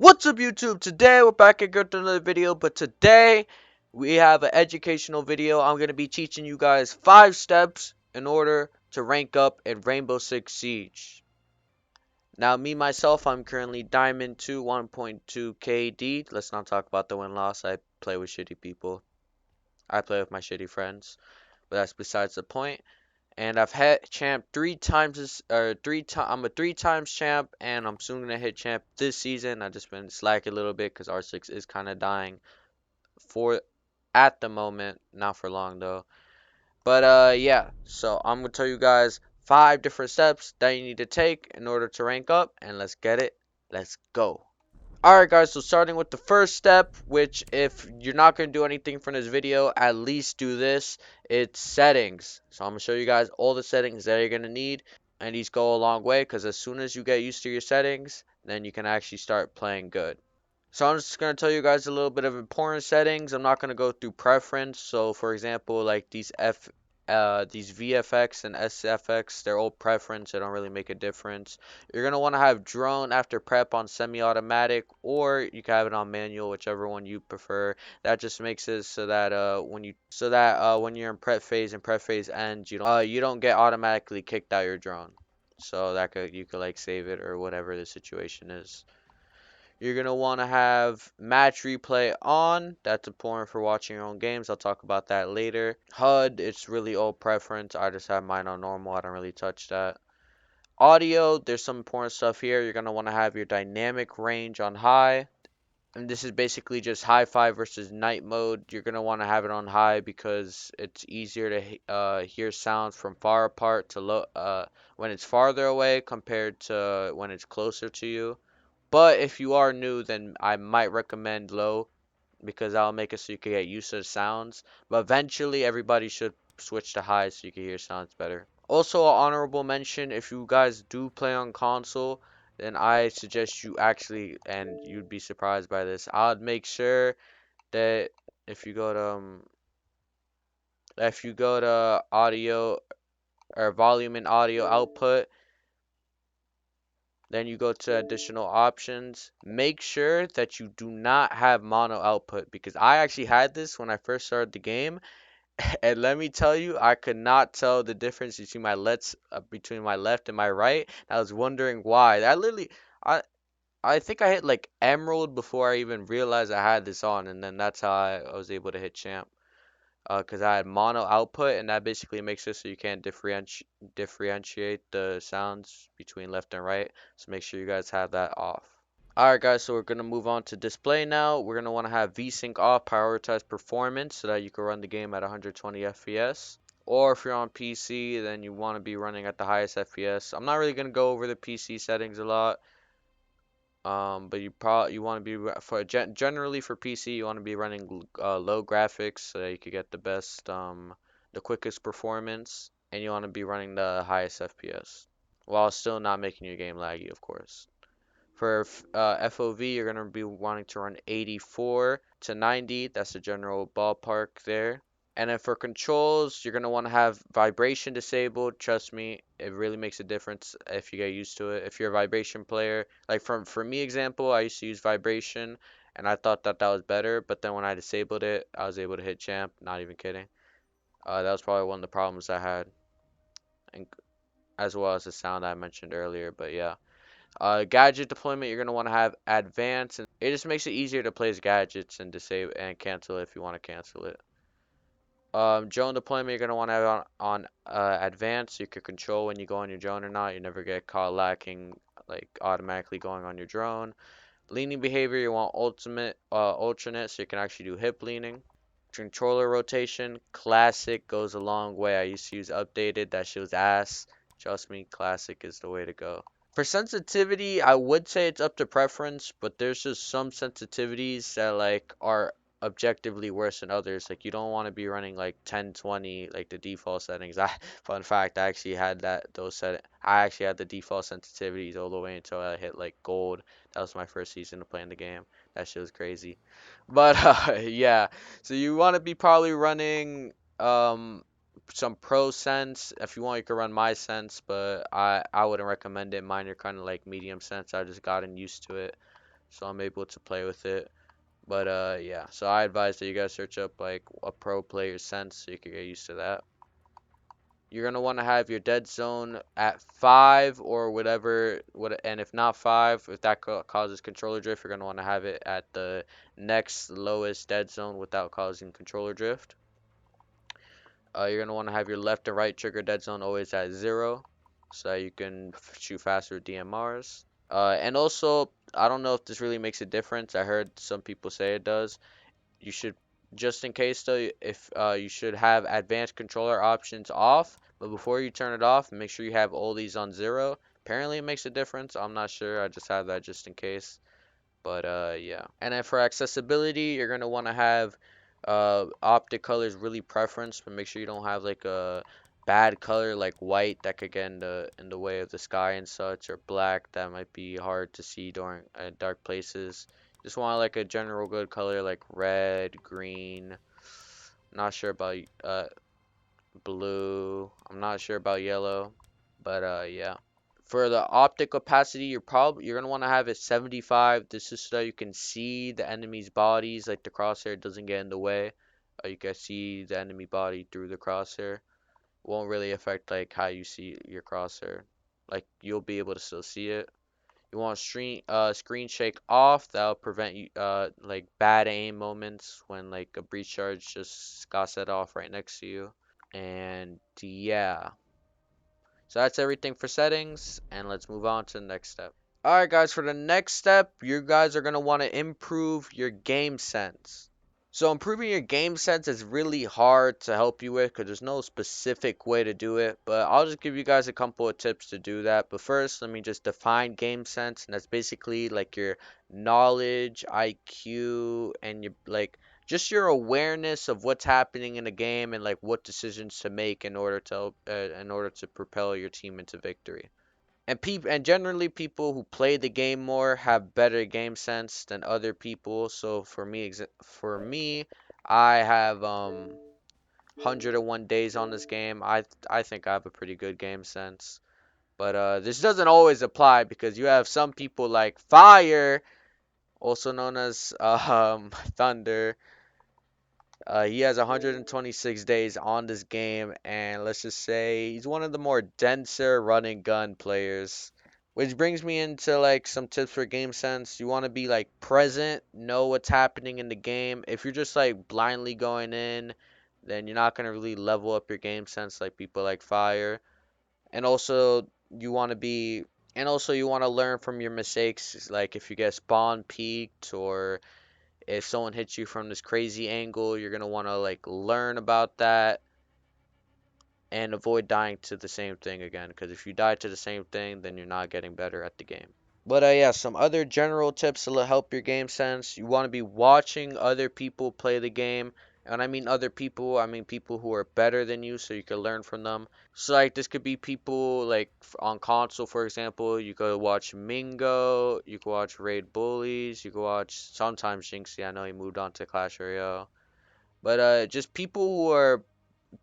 What's up, YouTube? Today we're back again with another video, but today we have an educational video. I'm going to be teaching you guys 5 steps in order to rank up in Rainbow Six Siege. Now, me myself, I'm currently Diamond 2 1.2 KD. Let's not talk about the win-loss. I play with shitty people. I play with my shitty friends, but that's besides the point. And I've hit champ 3 times I'm a 3 times champ, and I'm soon gonna hit champ this season. I've just been slacking a little bit because R6 is kind of dying for at the moment, not for long though. But yeah, so I'm gonna tell you guys 5 different steps that you need to take in order to rank up, and let's get it. Let's go. Alright guys, so starting with the first step, which if you're not going to do anything from this video, at least do this. It's settings. So I'm going to show you guys all the settings that you're going to need. And these go a long way because as soon as you get used to your settings, then you can actually start playing good. So I'm just going to tell you guys a little bit of important settings. I'm not going to go through preference. So for example, like these VFX and SFX, they're all preference. They don't really make a difference. You're going to want to have drone after prep on semi-automatic, or you can have it on manual, whichever one you prefer. That just makes it so that when you're in prep phase and prep phase ends, you don't get automatically kicked out your drone. So that you could like save it or whatever the situation is. You're going to want to have match replay on. That's important for watching your own games. I'll talk about that later. HUD, it's really old preference. I just have mine on normal. I don't really touch that. Audio, there's some important stuff here. You're going to want to have your dynamic range on high. And this is basically just hi-fi versus night mode. You're going to want to have it on high because it's easier to hear sounds from far apart to when it's farther away compared to when it's closer to you. But if you are new, then I might recommend low because that'll make it so you can get used to the sounds. But eventually, everybody should switch to high so you can hear sounds better. Also, an honorable mention, if you guys do play on console, then I suggest you actually, and you'd be surprised by this, I'd make sure that if you go to audio or volume and audio output, then you go to additional options. Make sure that you do not have mono output because I actually had this when I first started the game. And let me tell you, I could not tell the difference between my left and my right. I was wondering why. I I think I hit like emerald before I even realized I had this on, and then that's how I was able to hit champ. Because I had mono output, and that basically makes it so you can't differentiate the sounds between left and right. So make sure you guys have that off. Alright guys, so we're going to move on to display now. We're going to want to have VSync off, prioritize performance so that you can run the game at 120 FPS. Or if you're on PC, then you want to be running at the highest FPS. I'm not really going to go over the PC settings a lot. But you want to be generally for PC, you want to be running low graphics so that you could get the quickest performance, and you want to be running the highest FPS while still not making your game laggy, of course. For FOV, you're gonna be wanting to run 84 to 90. That's the general ballpark there. And then for controls, you're going to want to have vibration disabled. Trust me, it really makes a difference if you get used to it. If you're a vibration player, like for me example, I used to use vibration and I thought that was better, but then when I disabled it, I was able to hit champ, not even kidding. That was probably one of the problems I had, and as well as the sound I mentioned earlier, but yeah. Gadget deployment, you're going to want to have advanced, and it just makes it easier to place gadgets and disable and cancel it if you want to cancel it. Drone deployment, you're going to want to have it on advanced. So you can control when you go on your drone or not. You never get caught lacking, like automatically going on your drone. Leaning behavior, you want alternate, so you can actually do hip leaning. Controller rotation, classic goes a long way. I used to use updated. That shit was ass. Trust me, classic is the way to go. For sensitivity, I would say it's up to preference, but there's just some sensitivities that like are objectively worse than others. Like you don't want to be running like 1020 like the default settings. Fun fact, I actually had the default sensitivities all the way until I hit like gold. That was my first season of playing the game. That shit was crazy. But yeah, so you want to be probably running some pro sense. If you want, you can run my sense, but I wouldn't recommend it. Mine are kind of like medium sense. I just gotten used to it. so I'm able to play with it. But yeah, so I advise that you guys search up like a pro player sense so you can get used to that. You're gonna want to have your dead zone at 5 or whatever, and if not 5, if that causes controller drift, you're gonna want to have it at the next lowest dead zone without causing controller drift. You're gonna want to have your left and right trigger dead zone always at 0, so that you can shoot faster with DMRs. And also, I don't know if this really makes a difference. I heard some people say it does. You should, just in case though, if you should have advanced controller options off, but before you turn it off, make sure you have all these on 0. Apparently it makes a difference. I'm not sure. I just have that just in case. But yeah. And then for accessibility, you're gonna want to have optic colors really preference, but make sure you don't have like a bad color like white that could get in the way of the sky and such, or black that might be hard to see during dark places. Just want like a general good color like red, green. Not sure about blue. I'm not sure about yellow, but yeah. For the optic opacity, you're gonna want to have it 75. This is so you can see the enemy's bodies, like the crosshair doesn't get in the way. You can see the enemy body through the crosshair. Won't really affect like how you see your crosshair. Like you'll be able to still see it. You want screen shake off. That'll prevent you like bad aim moments when like a breach charge just got set off right next to you. And yeah. So that's everything for settings, and let's move on to the next step. Alright guys, for the next step, you guys are going to want to improve your game sense. So improving your game sense is really hard to help you with because there's no specific way to do it, but I'll just give you guys a couple of tips to do that. But first, let me just define game sense, and that's basically like your knowledge, IQ, and your like just your awareness of what's happening in the game and like what decisions to make in order to propel your team into victory. And generally people who play the game more have better game sense than other people. So for me, I have 101 days on this game. I think I have a pretty good game sense. But this doesn't always apply because you have some people like Fire, also known as Thunder. He has 126 days on this game, and let's just say he's one of the more denser run and gun players. Which brings me into like some tips for game sense. You want to be like present, know what's happening in the game. If you're just like blindly going in, then you're not gonna really level up your game sense like people like Fire. And also you want to be and also you want to learn from your mistakes, like if you get spawn peaked or if someone hits you from this crazy angle, you're gonna want to like learn about that and avoid dying to the same thing again. Because if you die to the same thing, then you're not getting better at the game. But yeah, some other general tips to help your game sense. You want to be watching other people play the game. And I mean other people, I mean people who are better than you so you can learn from them. So like this could be people like on console, for example, you could watch Mingo, you could watch Raid Bullies, you could watch sometimes Jinxie. I know he moved on to Clash Royale. But just people who are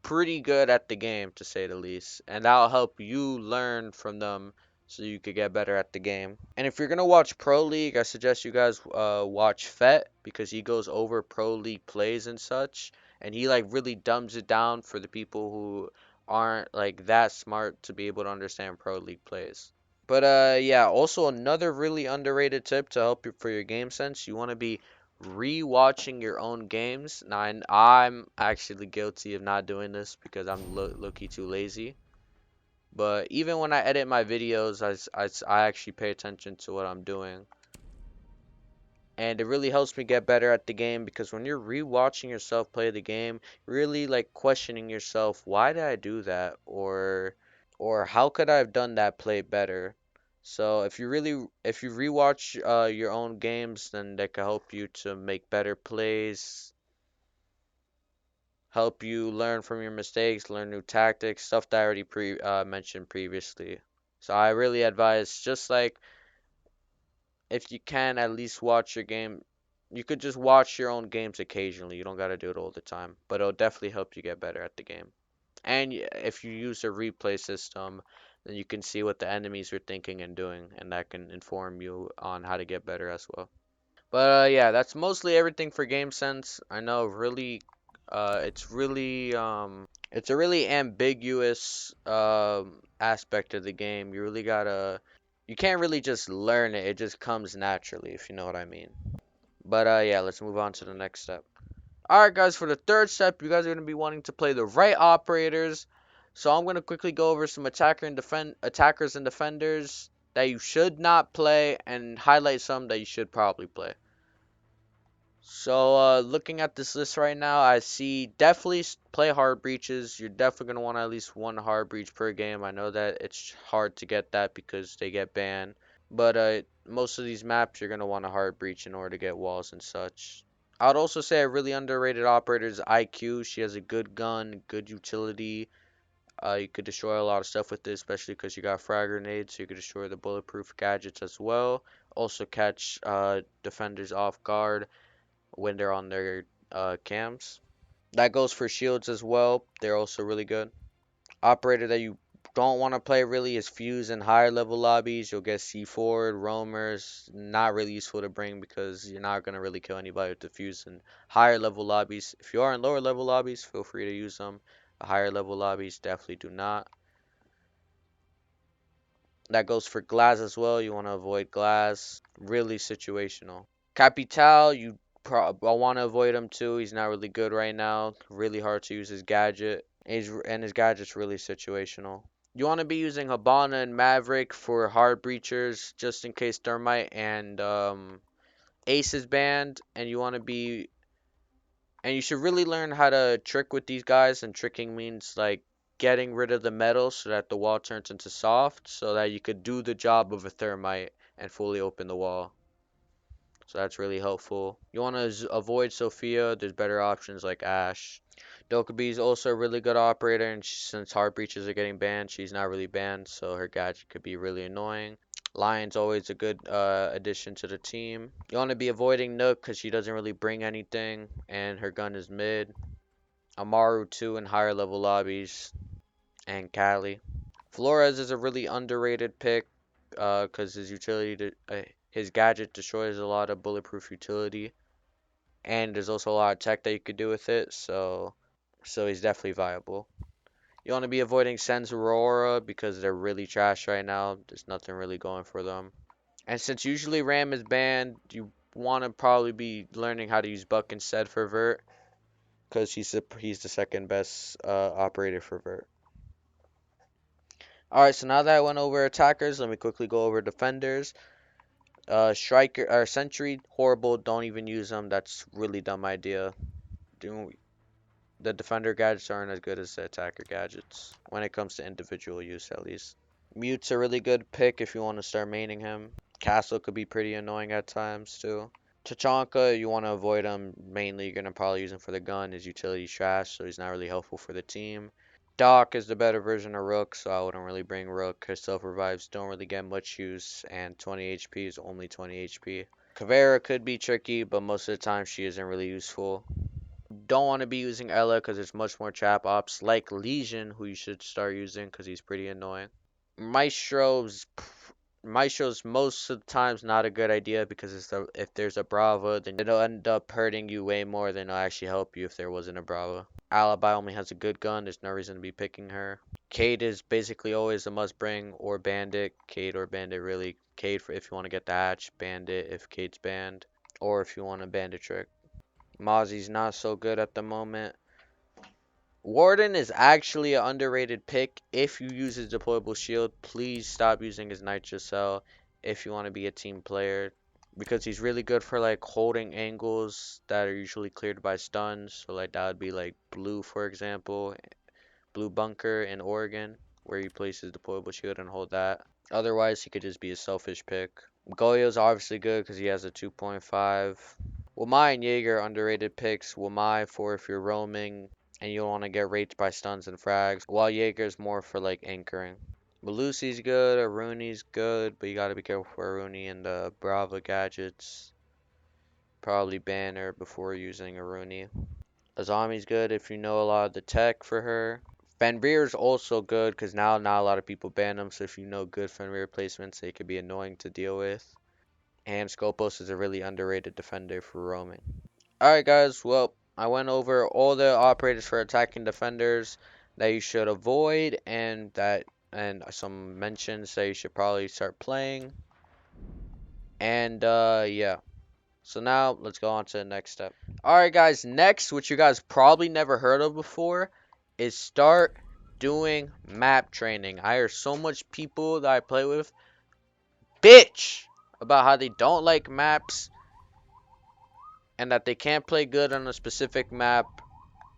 pretty good at the game, to say the least, and that'll help you learn from them so you could get better at the game. And if you're gonna watch Pro League, I suggest you guys watch Fet because he goes over Pro League plays and such, and he like really dumbs it down for the people who aren't like that smart to be able to understand Pro League plays. But yeah, also another really underrated tip to help you for your game sense, you want to be re-watching your own games. Now, and I'm actually guilty of not doing this because I'm low-key too lazy. But even when I edit my videos, I actually pay attention to what I'm doing. And it really helps me get better at the game because when you're re-watching yourself play the game, really like questioning yourself, why did I do that? Or how could I have done that play better? So if you rewatch your own games, then that can help you to make better plays, help you learn from your mistakes, learn new tactics, stuff that I already mentioned previously. So I really advise just like if you can at least watch your game. You could just watch your own games occasionally. You don't got to do it all the time, but it'll definitely help you get better at the game. And if you use a replay system, then you can see what the enemies are thinking and doing, and that can inform you on how to get better as well. But yeah, that's mostly everything for Game Sense. I know it's a really ambiguous aspect of the game. You can't really just learn it. It just comes naturally, if you know what I mean. But yeah, let's move on to the next step. All right, guys, for the third step, you guys are going to be wanting to play the right operators. So I'm going to quickly go over some attackers and defenders that you should not play and highlight some that you should probably play. So, looking at this list right now, I see definitely play hard breaches. You're definitely going to want at least one hard breach per game. I know that it's hard to get that because they get banned. But most of these maps, you're going to want a hard breach in order to get walls and such. I would also say a really underrated operator is IQ. She has a good gun, good utility. You could destroy a lot of stuff with this, especially because you got frag grenades, so you could destroy the bulletproof gadgets as well. Also catch defenders off guard when they're on their cams. That goes for shields as well. They're also really good. Operator that you don't want to play really is Fuse in higher level lobbies. You'll get C4, roamers. Not really useful to bring because you're not going to really kill anybody with the Fuse in higher level lobbies. If you are in lower level lobbies, feel free to use them. Higher level lobbies definitely do not. That goes for glass as well. You want to avoid glass. Really situational. Capital, you I want to avoid him too. He's not really good right now. Really hard to use his gadget. And his gadget's really situational. You want to be using Habana and Maverick for hard breachers, just in case Thermite and Ace is banned. And you should really learn how to trick with these guys. And tricking means like getting rid of the metal so that the wall turns into soft, so that you could do the job of a Thermite and fully open the wall. So that's really helpful. You want to avoid Sophia. There's better options like Ash. Dokkaebi is also a really good operator, and since hard breaches are getting banned, she's not really banned, so her gadget could be really annoying. Lion's always a good addition to the team. You want to be avoiding Nook because she doesn't really bring anything, and her gun is mid. Amaru too in higher level lobbies, and Kali. Flores is a really underrated pick because his gadget destroys a lot of bulletproof utility, and there's also a lot of tech that you could do with it. So he's definitely viable. You want to be avoiding Sen's Aurora because they're really trash right now. There's nothing really going for them. And since usually Ram is banned, you want to probably be learning how to use Buck instead for Vert because he's the second best operator for Vert. All right, so now that I went over attackers, let me quickly go over defenders. Striker or Sentry, horrible. Don't even use them. That's really dumb idea. The defender gadgets aren't as good as the attacker gadgets when it comes to individual use, at least. Mute's a really good pick if you want to start maining him. Castle could be pretty annoying at times too. Tachanka, you want to avoid him. Mainly, you're gonna probably use him for the gun. His utility's trash, so he's not really helpful for the team. Doc is the better version of Rook, so I wouldn't really bring Rook. His self revives don't really get much use, and 20 HP is only 20 HP. Kavera could be tricky, but most of the time she isn't really useful. Don't want to be using Ella because there's much more trap ops like Legion, who you should start using because he's pretty annoying. Maestro's Maestro's most of the times not a good idea because if there's a Brava, then it'll end up hurting you way more than it'll actually help you if there wasn't a Brava. Alibi only has a good gun. There's no reason to be picking her. Cade is basically always a must bring, or Bandit. Cade or Bandit really. Cade for if you want to get the hatch. Bandit if Cade's banned, or if you want a Bandit trick. Mozzie's not so good at the moment. Warden is actually an underrated pick. If you use his deployable shield, please stop using his Nitro Cell if you want to be a team player. Because he's really good for like holding angles that are usually cleared by stuns. So like that would be like Blue, for example. Blue Bunker in Oregon, where he places deployable shield and hold that. Otherwise, he could just be a selfish pick. Goyo's obviously good because he has a 2.5. Wamai and Jaeger underrated picks. Wamai for if you're roaming and you don't want to get raped by stuns and frags, while Jaeger's more for like anchoring. Malusi's good, Aruni's good, but you gotta be careful for Aruni and the Brava gadgets. Probably ban her before using Aruni. Azami's good if you know a lot of the tech for her. Fenrir's also good because now not a lot of people ban them, so if you know good Fenrir placements, they could be annoying to deal with. And Scopus is a really underrated defender for roaming. Alright guys, well, I went over all the operators for attacking defenders that you should avoid and some mentions that you should probably start playing. And yeah. So now let's go on to the next step. Alright guys, next, which you guys probably never heard of before, is start doing map training. I hear so much people that I play with bitch about how they don't like maps and that they can't play good on a specific map.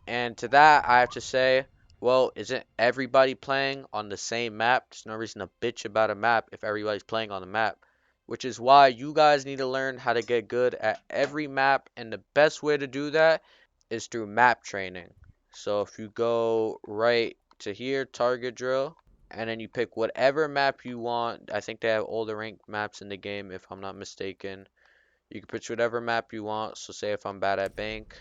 And to that, I have to say, well, isn't everybody playing on the same map? There's no reason to bitch about a map if everybody's playing on the map. Which is why you guys need to learn how to get good at every map. And the best way to do that is through map training. So if you go right to here, target drill, and then you pick whatever map you want. I think they have all the ranked maps in the game, if I'm not mistaken. You can pick whatever map you want. So say if I'm bad at bank,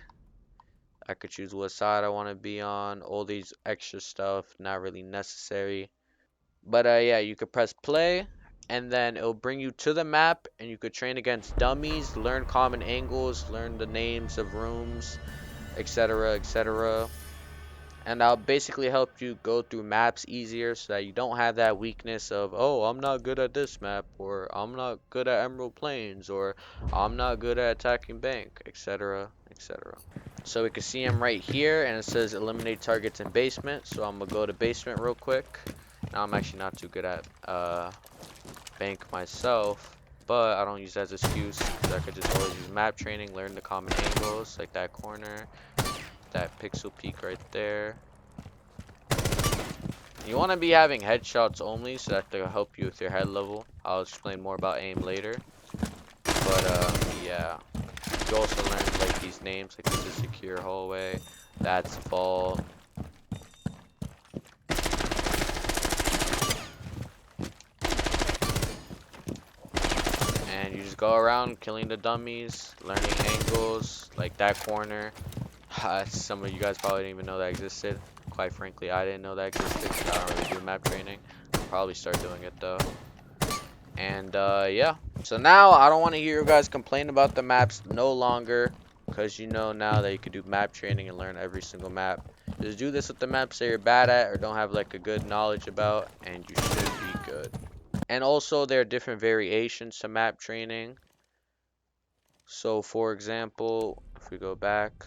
I could choose what side I want to be on. All these extra stuff, not really necessary. But yeah, you could press play, and then it'll bring you to the map, and you could train against dummies, learn common angles, learn the names of rooms, etc., etc. And I'll basically help you go through maps easier so that you don't have that weakness of, oh, I'm not good at this map, or I'm not good at Emerald Plains, or I'm not good at attacking bank, etc., etc. So we can see him right here, and it says eliminate targets in basement. So I'm gonna go to basement real quick. Now I'm actually not too good at bank myself, but I don't use that as an excuse because I could just always use map training, learn the common angles, like that corner, that pixel peak right there. You want to be having headshots only so that they'll help you with your head level. I'll explain more about aim later. But yeah. You also learn like these names, like this is secure hallway, that's vault. And you just go around killing the dummies, learning angles, like that corner. Some of you guys probably didn't even know that existed. Quite frankly, I didn't know that existed because I don't really do map training. I'll probably start doing it though. And yeah. So now I don't want to hear you guys complain about the maps no longer, because you know now that you can do map training and learn every single map. Just do this with the maps that you're bad at or don't have like a good knowledge about, and you should be good. And also there are different variations to map training. So for example, if we go back,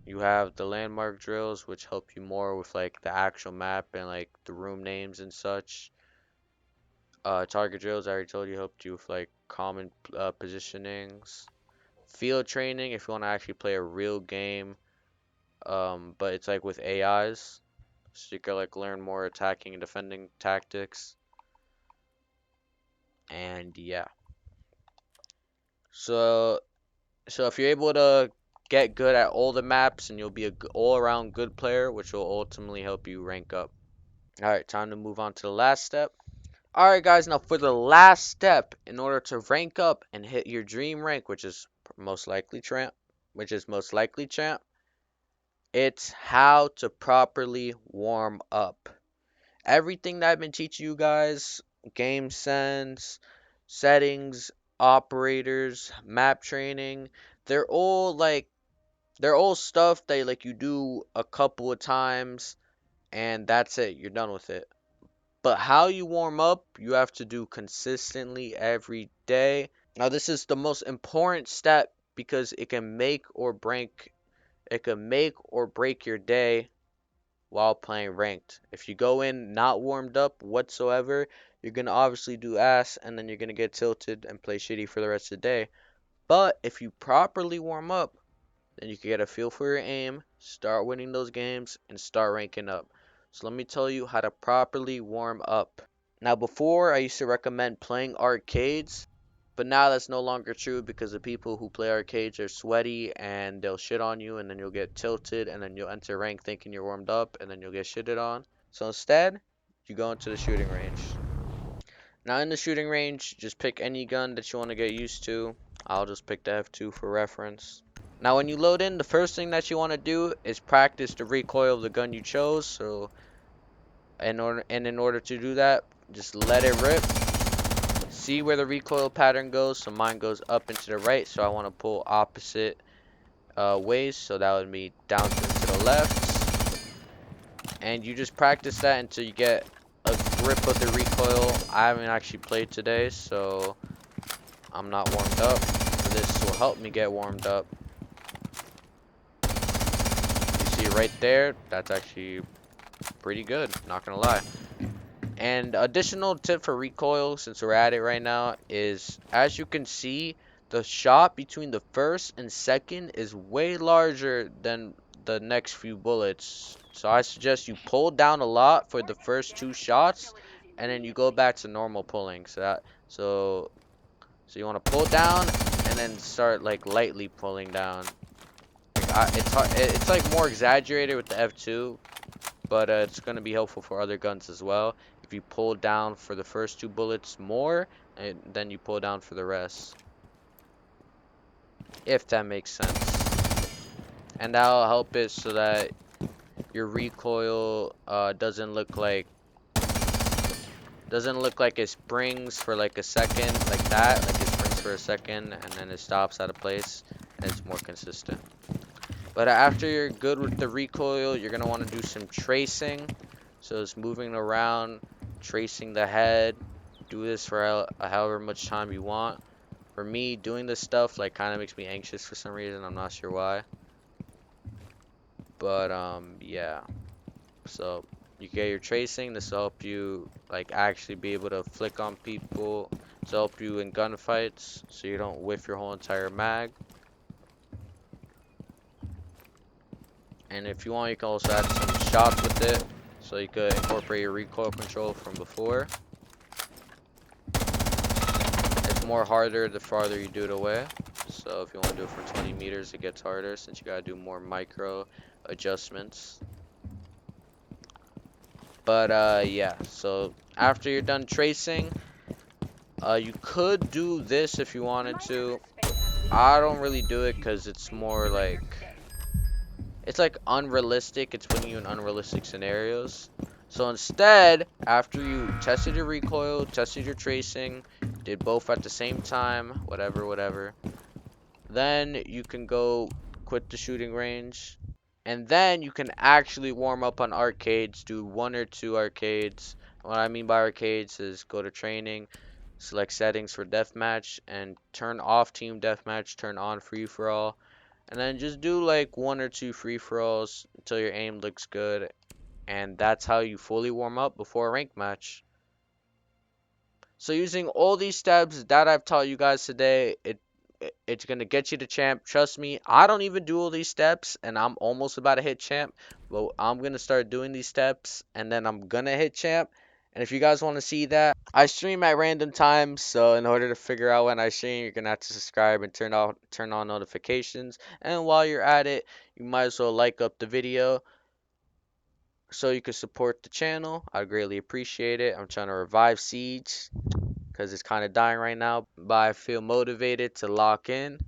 you have the landmark drills, which help you more with like the actual map and like the room names and such. Target drills, I already told you, helped you with like common positionings. Field training, if you want to actually play a real game, but it's like with AIs, so you can like learn more attacking and defending tactics. And yeah, so if you're able to get good at all the maps, and you'll be a all-around good player, which will ultimately help you rank up. All right, time to move on to the last step. Alright guys, now for the last step, in order to rank up and hit your dream rank, which is most likely champ, it's how to properly warm up. Everything that I've been teaching you guys, game sense, settings, operators, map training, they're all stuff that like you do a couple of times and that's it, you're done with it. But how you warm up, you have to do consistently every day. Now, this is the most important step because it can make or break your day while playing ranked. If you go in not warmed up whatsoever, you're gonna obviously do ass and then you're gonna get tilted and play shitty for the rest of the day. But if you properly warm up, then you can get a feel for your aim, start winning those games, and start ranking up. So let me tell you how to properly warm up. Now before I used to recommend playing arcades, but now that's no longer true because the people who play arcades are sweaty and they'll shit on you and then you'll get tilted and then you'll enter rank thinking you're warmed up and then you'll get shitted on. So instead, you go into the shooting range. Now in the shooting range, just pick any gun that you want to get used to. I'll just pick the F2 for reference. Now when you load in, the first thing that you want to do is practice the recoil of the gun you chose. So in order to do that, just let it rip. see where the recoil pattern goes. So mine goes up and to the right. So I want to pull opposite ways. So that would be down to the left. And you just practice that until you get a grip of the recoil. I haven't actually played today, so I'm not warmed up. This will help me get warmed up. You see right there, that's actually pretty good, not gonna lie. And additional tip for recoil, since we're at it right now, is as you can see, the shot between the first and second is way larger than the next few bullets. So I suggest you pull down a lot for the first two shots, and then you go back to normal pulling. So you want to pull down and then start like lightly pulling down. It's hard, it's like more exaggerated with the F2, but it's going to be helpful for other guns as well. If you pull down for the first two bullets more, and then you pull down for the rest. If that makes sense. And that'll help it so that your recoil doesn't look like it springs for like a second, like that, like it springs for a second and then it stops out of place, and it's more consistent. But after you're good with the recoil, you're gonna want to do some tracing. So it's moving around, tracing the head. Do this for however much time you want. For me, doing this stuff like kind of makes me anxious for some reason. I'm not sure why. But yeah. So you get your tracing. This will help you like actually be able to flick on people. To help you in gunfights, so you don't whiff your whole entire mag. And if you want, you can also add some shots with it, so you could incorporate your recoil control from before. It's more harder the farther you do it away. So if you want to do it for 20 meters, it gets harder since you gotta do more micro adjustments. But yeah, so after you're done tracing, you could do this if you wanted to. I don't really do it because it's more like, it's like unrealistic. It's putting you in unrealistic scenarios. So instead, after you tested your recoil, tested your tracing, did both at the same time, whatever, then you can go quit the shooting range. And then you can actually warm up on arcades, do 1 or 2 arcades. What I mean by arcades is go to training, select settings for deathmatch, and turn off team deathmatch, turn on free for all. And then just do like 1 or 2 free-for-alls until your aim looks good. And that's how you fully warm up before a ranked match. So using all these steps that I've taught you guys today, it's going to get you to champ. Trust me, I don't even do all these steps and I'm almost about to hit champ. But I'm going to start doing these steps and then I'm going to hit champ. And if you guys want to see that, I stream at random times, so in order to figure out when I stream, you're gonna have to subscribe and turn on notifications. And while you're at it, you might as well like up the video so you can support the channel. I greatly appreciate it. I'm trying to revive Siege because it's kind of dying right now, but I feel motivated to lock in.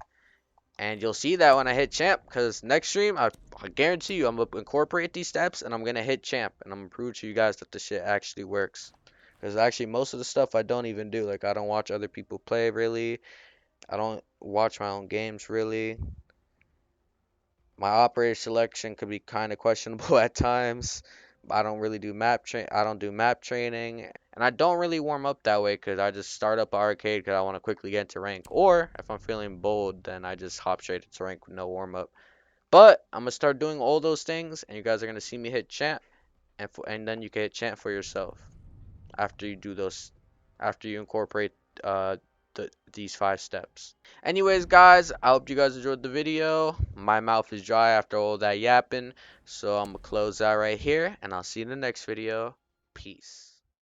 And you'll see that when I hit champ, because next stream, I guarantee you, I'm going to incorporate these steps, and I'm going to hit champ, and I'm going to prove to you guys that this shit actually works. Because actually, most of the stuff I don't even do. Like, I don't watch other people play, really. I don't watch my own games, really. My operator selection could be kind of questionable at times. I don't really do I don't do map training, and I don't really warm up that way because I just start up an arcade because I want to quickly get into rank. Or if I'm feeling bold, then I just hop straight into rank with no warm up. But I'm gonna start doing all those things, and you guys are gonna see me hit champ, and then you can hit champ for yourself after you do those, after you incorporate uh these 5 steps. Anyways, guys, I hope you guys enjoyed the video. My mouth is dry after all that yapping, so I'm gonna close out right here, and I'll see you in the next video. Peace.